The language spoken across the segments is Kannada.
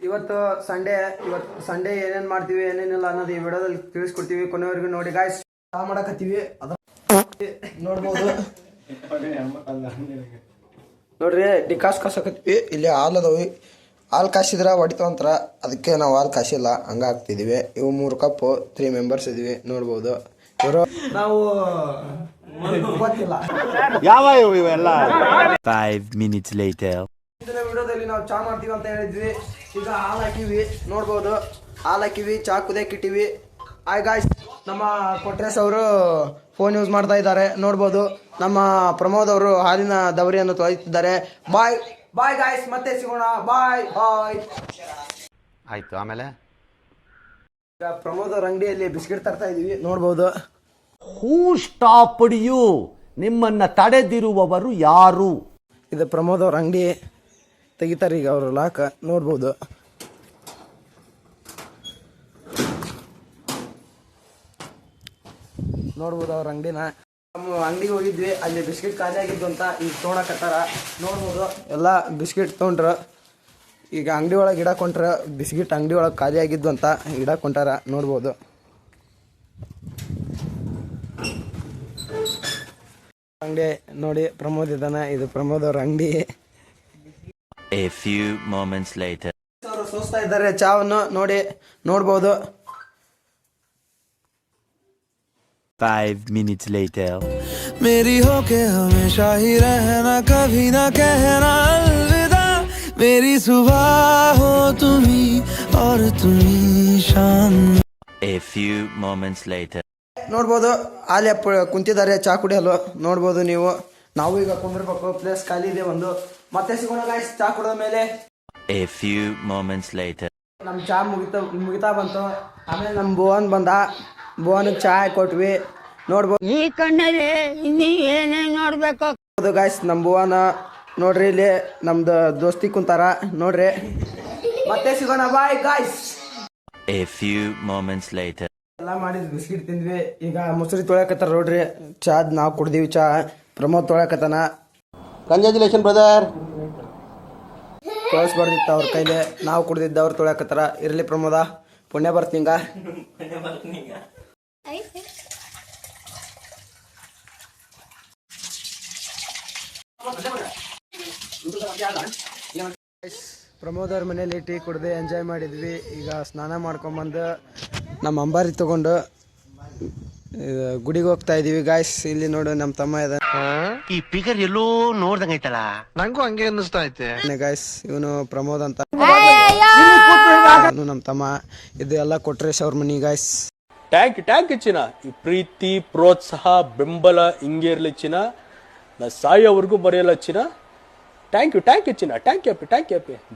ಇವತ್ತು ಸಂಡೇ ಏನೇನ್ ಮಾಡ್ತೀವಿ ಏನೇನಿಲ್ಲ ಅನ್ನೋದು ಈ ವಿಡಿಯೋದಲ್ಲಿ ತಿಳಿಸ್ಕೊಡ್ತೀವಿ. ಕೊನೆವರೆಗೂ ನೋಡಿ ಗಾಯ್ಸ್. ಚಾ ಮಾಡಕತ್ತೀವಿ ನೋಡ್ಬೋದು. ನೋಡ್ರಿ ಡಿಕಾಸ್ ಕಾಸಕತ್ತೀವಿ. ಇಲ್ಲಿ ಹಾಲು ಅದಾವಿ. ಹಾಲು ಕಾಸಿದ್ರ ಹೊಡಿತವಂತರ, ಅದಕ್ಕೆ ನಾವು ಹಾಲು ಕಾಸಿಲ್ಲ, ಹಂಗ ಹಾಕ್ತಿದೀವಿ. ಇವು 3 ಕಪ್ 3 ಮೆಂಬರ್ಸ್ ಇದೀವಿ ನೋಡ್ಬೋದು. ಇವರು ನಾವು ಗೊತ್ತಿಲ್ಲ ಯಾವ ಇವೆಲ್ಲ. 5 minutes later. ವಿಡಿಯೋದಲ್ಲಿ ನಾವು ಚಾ ಮಾಡ್ತೀವಿ ಅಂತ ಹೇಳಿದ್ವಿ. ಈಗ ಹಾಲು ಹಾಕಿವಿ ನೋಡ್ಬೋದು. ಹಾಲು ಹಾಕಿವಿ, ಚಾ ಕುದಿಯಕ್ಕೆ ಇಟ್ಟಿವಿ. ಹಾಯ್ ಗಾಯ್ಸ್, ನಮ್ಮ ಕೊಟ್ರೇಶ್ ಅವರು ಫೋನ್ ಯೂಸ್ ಮಾಡ್ತಾ ಇದ್ದಾರೆ ನೋಡ್ಬೋದು. ನಮ್ಮ ಪ್ರಮೋದ್ ಅವರು ಹಾಲಿನ ದವರಿಯನ್ನು ತೊಳೆಯುತ್ತಿದ್ದಾರೆ. ಬಾಯ್ ಬಾಯ್ ಗಾಯ್ಸ್, ಮತ್ತೆ ಸಿಗೋಣ. ಬಾಯ್ ಬಾಯ್. ಆಯ್ತು, ಆಮೇಲೆ ಈಗ ಪ್ರಮೋದ್ ಅವ್ರ ಅಂಗಡಿಯಲ್ಲಿ ಬಿಸ್ಕೆಟ್ ತರ್ತಾ ಇದೀವಿ ನೋಡ್ಬೋದು. ಹೂ ಸ್ಟಾಪ್ಡ್ ಯು? ನಿಮ್ಮನ್ನ ತಡೆದಿರುವವರು ಯಾರು? ಇದು ಪ್ರಮೋದ್ ಅವ್ರ ಅಂಗಡಿ. ತೆಗಿತಾರೆ ಈಗ ಅವರು ಲಾಕ್ ನೋಡ್ಬೋದು. ನೋಡ್ಬೋದು ಅವ್ರ ಅಂಗಡಿನ. ನಮ್ಮ ಅಂಗಡಿಗೆ ಹೋಗಿದ್ವಿ, ಅಲ್ಲಿ ಬಿಸ್ಕೆಟ್ ಖಾಲಿ ಆಗಿದ್ದು ಅಂತ ಈಗ ತೊಗೊಳಕತ್ತಾರ ನೋಡ್ಬೋದು. ಎಲ್ಲ ಬಿಸ್ಕೆಟ್ ತೊಗೊಂಡ್ರ. ಈಗ ಅಂಗಡಿ ಒಳಗೆ ಇಡಕೊಂಡ್ರ ಬಿಸ್ಕೆಟ್ ಅಂಗಡಿ ಒಳಗೆ ಖಾಲಿ ಆಗಿದ್ದು ಅಂತ ಇಡಕೊಂಟಾರ ನೋಡ್ಬೋದು. ಅಂಗಡಿ ನೋಡಿ, ಪ್ರಮೋದ್ ಇದ್ದಾನೆ. ಇದು ಪ್ರಮೋದ್ ಅವ್ರ ಅಂಗಡಿ. A few moments later. ಅವರು ಸೋಸ್ತಾ ಇದ್ದಾರೆ ಚಾವನ್ನು ನೋಡ್ಬೋದು. 5 minutes later. मेरी होके हमेशा ही रहना, कभी ना कहना अलविदा. मेरी सुबह हो तुम्ही और तुम्ही शाम. A few moments later. ನೋಡ್ಬೋದು ಅಲ್ಲಿ ಕುಂತಿದ್ದಾರೆ ಚಾ ಕುಡಿಯಲು ನೋಡ್ಬೋದು ನೀವು. ನಾವು ಈಗ ಕುಂದಿರ್ಬೇಕು, ಪ್ಲೇಸ್ ಖಾಲಿ ಇದೆ ಒಂದು. ಮತ್ತೆ ಸಿಗೋಣ ಗಾಯ್ಸ್ ಚಾ ಕುಡಿದ ಮೇಲೆ. A few moments later. ನಮ್ ಚಾ ಮುಗಿತಾ ಬಂತು. ಆಮೇಲೆ ನಮ್ ಭುವನ್ ಬಂದ. ಭುವನ್ಗೆ ಚಾ ಕೊಟ್ವಿ ನೋಡ್ಬೋದು. ಈ ಕಣ್ಣಲ್ಲಿ ಇನ್ನೀ ಏನೇನ್ ನೋಡ್ಬೇಕು ಗಾಯ್ಸ್. ನಮ್ ಭುವನ ನೋಡ್ರಿ, ಇಲ್ಲಿ ನಮ್ದು ದೋಸ್ತಿ ಕುಂತಾರ ನೋಡ್ರಿ. ಮತ್ತೆ ಸಿಗೋಣ, bye guys. A few moments later. ಎಲ್ಲ ಮಾಡಿದ್ ಬಿಸ್ಕಿಟ್ ತಿಂದ್ವಿ. ಈಗ ಮೊಸರಿ ತೊಳಕತ್ತಾರ ನೋಡ್ರಿ. ಚಾದ್ ನಾವು ಕುಡ್ದೀವಿ. ಚಾ ಪ್ರಮೋದ್ ತೊಳಕತ್ತಾನ. Congratulation brother. ತೊಳಸ್ಬಾರ್ದಿತ್ತು ಅವ್ರ ಕೈಲಿ, ನಾವು ಕುಡ್ದಿದ್ದ ಅವ್ರು ತೊಳಕತ್ತಾರ. ಇರ್ಲಿ ಪ್ರಮೋದ, ಪುಣ್ಯ ಬರ್ತೀಂಗ. ಪ್ರಮೋದ್ ಅವ್ರ ಮನೇಲಿ ಟೀ ಕುಡ್ದು ಎಂಜಾಯ್ ಮಾಡಿದ್ವಿ. ಈಗ ಸ್ನಾನ ಮಾಡ್ಕೊಂಬಂದು ನಮ್ಮ ಅಂಬಾರಿ ತಗೊಂಡು ಗುಡಿಗೆ ಹೋಗ್ತಾ ಇದೀವಿ ಗಾಯ್ಸ್. ಇಲ್ಲಿ ನೋಡು ನಮ್ಮ ತಮ್ಮ ಇದೆ. ಈ ಫಿಗರ್ ಎಲ್ಲೋ ನೋಡ್ದಂಗೈತಲ್ಲ, ನಂಗೂ ಹಂಗೆ ಅನ್ನಿಸ್ತಾ ಐತೆ ಗಾಯ್ಸ್. ಇವನು ಪ್ರಮೋದ್ ಅಂತ, ನಮ್ಮ ತಮ್ಮ. ಇದು ಎಲ್ಲ ಕೊಟ್ರೇಶ್ ಅವ್ರ ಮನಿ ಗಾಯ್ಸ್. ಟ್ಯಾಂಕ್ ಚಿನ್ನ. ಈ ಪ್ರೀತಿ ಪ್ರೋತ್ಸಾಹ ಬೆಂಬಲ ಹಿಂಗೆ ಇರ್ಲಿ ಚಿನ್ನ. ನಾ ಸಾಯೋವರೆಗೂ ಬರೆಯಲ್ಲ ಚಿನ್ನ. ಥ್ಯಾಂಕ್ ಯು ಚಿನ್ನ. ಥ್ಯಾಂಕ್ ಯು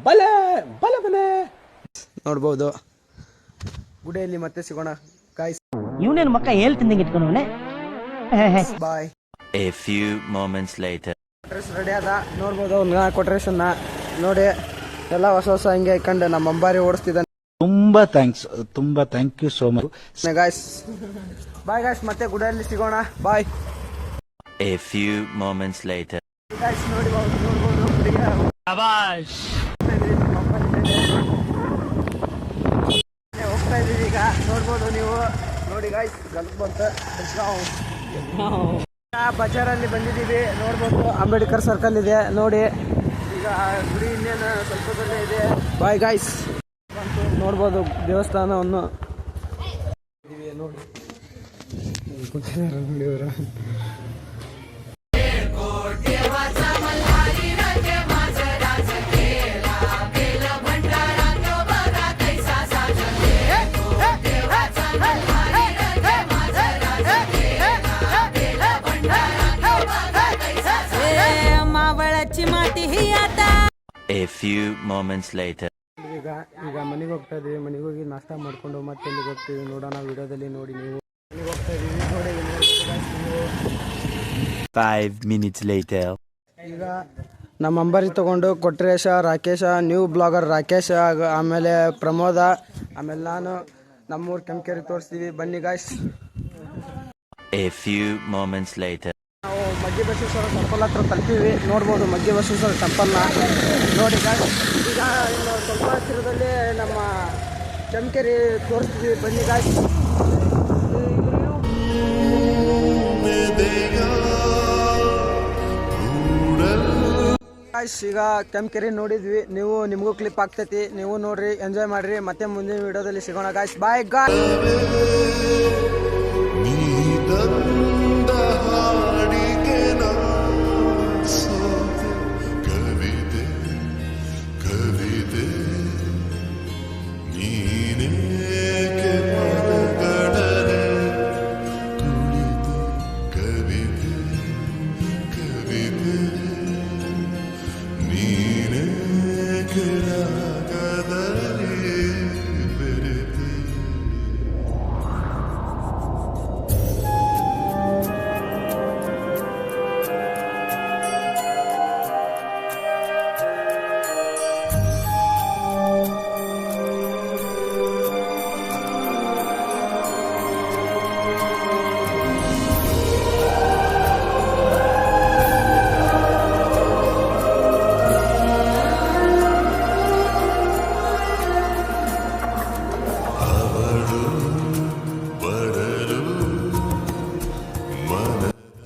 ಬಲೆ ನೋಡ್ಬೋದು. ಗುಡಿಯಲ್ಲಿ ಮತ್ತೆ ಸಿಗೋಣ ಗಾಯ್ಸ್. ಇವನೇನು ಮಕ್ಕ ಹೇಳ್ತೀನಿ ಇಟ್ಕೊಂಡವನೆ. ಬಾಯ್. A few moments later. Kotresh ready ಅದ ನೋಡ್ಬೋದು. ಅವ್ನ ಕೊಟ್ರೇಶನ್ನ ನೋಡಿ ಎಲ್ಲ ಹೊಸ ಹಿಂಗೆ ಹಾಕೊಂಡು ನಮ್ಮ ಅಂಬಾರಿ ಓಡಿಸ್ತಿದ್ದಾನೆ. ತುಂಬಾ thank you so much guys. Bye guys, ಮತ್ತೆ ಗುಡಿಯಲ್ಲಿ ಸಿಗೋಣ. Bye. A few moments later. Guys ನೋಡ್ಬೋದು. ಹೋಗ್ತಾ ಇದೀವಿ ಈಗ ನೋಡ್ಬೋದು ನೀವು. ನೋಡಿ ಗಾಯ್ಸ್, ಗಲ್ಪ್ ಬಂತ ಬಜಾರಲ್ಲಿ ಬಂದಿದ್ದೀವಿ ನೋಡ್ಬೋದು. ಅಂಬೇಡ್ಕರ್ ಸರ್ಕಲ್ ಇದೆ ನೋಡಿ. ಈಗ ಗುಡಿ ಇನ್ನೇನು ಸ್ವಲ್ಪದಲ್ಲೇ ಇದೆ. Bye guys. ನೋಡ್ಬೋದು ದೇವಸ್ಥಾನವನ್ನು ನೋಡಿ. A few moments later. ಈಗ ಮನೆಗೆ ಹೋಗ್ತಾ ಇದೀವಿ. ಮನೆಗೆ ಹೋಗಿ ನಾಷ್ಟ ಮಾಡ್ಕೊಂಡು ಮತ್ತೆ ಎಲ್ಲಿಗೆ ಹೋಗ್ತೀವಿ ನೋಡೋಣ. ವಿಡಿಯೋದಲ್ಲಿ ನೋಡಿ ನೀವು. ಮನೆಗೆ ಹೋಗ್ತಾ ಇದೀವಿ ನೋಡಿ. 5 minutes later. ಈಗ ನಮ್ಮ ಅಂಬಾರಿ ತಗೊಂಡು ಕೊಟ್ರೇಶ, ರಾಕೇಶ, ನ್ಯೂ ಬ್ಲಾಗರ್ ರಾಕೇಶ, ಆಮೇಲೆ ಪ್ರಮೋದ, ಆಮೇಲೆ ನಾನು ನಮ್ಮೂರು ಕೆಂಕೆರೆ ತೋರಿಸ್ತೀವಿ. ಬನ್ನಿ guys. A few moments later. ನಾವು ಮಗ್ಗಿ ಬಸವೇಶ್ವರ ಟೆಂಪಲ್ ಹತ್ರ ತಲುಪಿವಿ ನೋಡ್ಬೋದು. ಮಗ್ಗಿ ಬಸವೇಶ್ವರ ಟೆಂಪಲ್ನ ನೋಡಿ ಗಾಯ್ಸ್. ಈಗ ಸ್ವಲ್ಪ ಹತ್ತಿರದಲ್ಲಿ ನಮ್ಮ ಕೆಂಕೆರೆ ತೋರಿಸ್ತೀವಿ ಬನ್ನಿ ಗಾಯ್ಸ್. ಈಗ ಕೆಂಕೆರೆ ನೋಡಿದ್ವಿ, ನೀವು ನಿಮಗೂ ಕ್ಲಿಪ್ ಆಗ್ತೈತಿ, ನೀವು ನೋಡ್ರಿ, ಎಂಜಾಯ್ ಮಾಡ್ರಿ. ಮತ್ತೆ ಮುಂದಿನ ವಿಡಿಯೋದಲ್ಲಿ ಸಿಗೋಣ ಗಾಯ್ಸ್. Bye guys.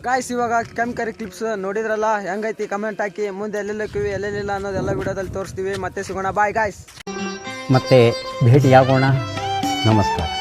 ಗಾಯ್ಸ್, ಇವಾಗ ಕೆಂಕೆರೆ ಕ್ಲಿಪ್ಸ್ ನೋಡಿದ್ರಲ್ಲ, ಹೆಂಗೈತಿ ಕಮೆಂಟ್ ಹಾಕಿ. ಮುಂದೆ ಎಲ್ಲೆಲ್ಲಕ್ಕಿವಿ ಎಲ್ಲೆಲ್ಲಿಲ್ಲ ಅನ್ನೋದೆಲ್ಲ ವಿಡಿಯೋದಲ್ಲಿ ತೋರಿಸ್ತೀವಿ. ಮತ್ತೆ ಸಿಗೋಣ. Bye guys. ಮತ್ತೆ ಭೇಟಿಯಾಗೋಣ. ನಮಸ್ಕಾರ.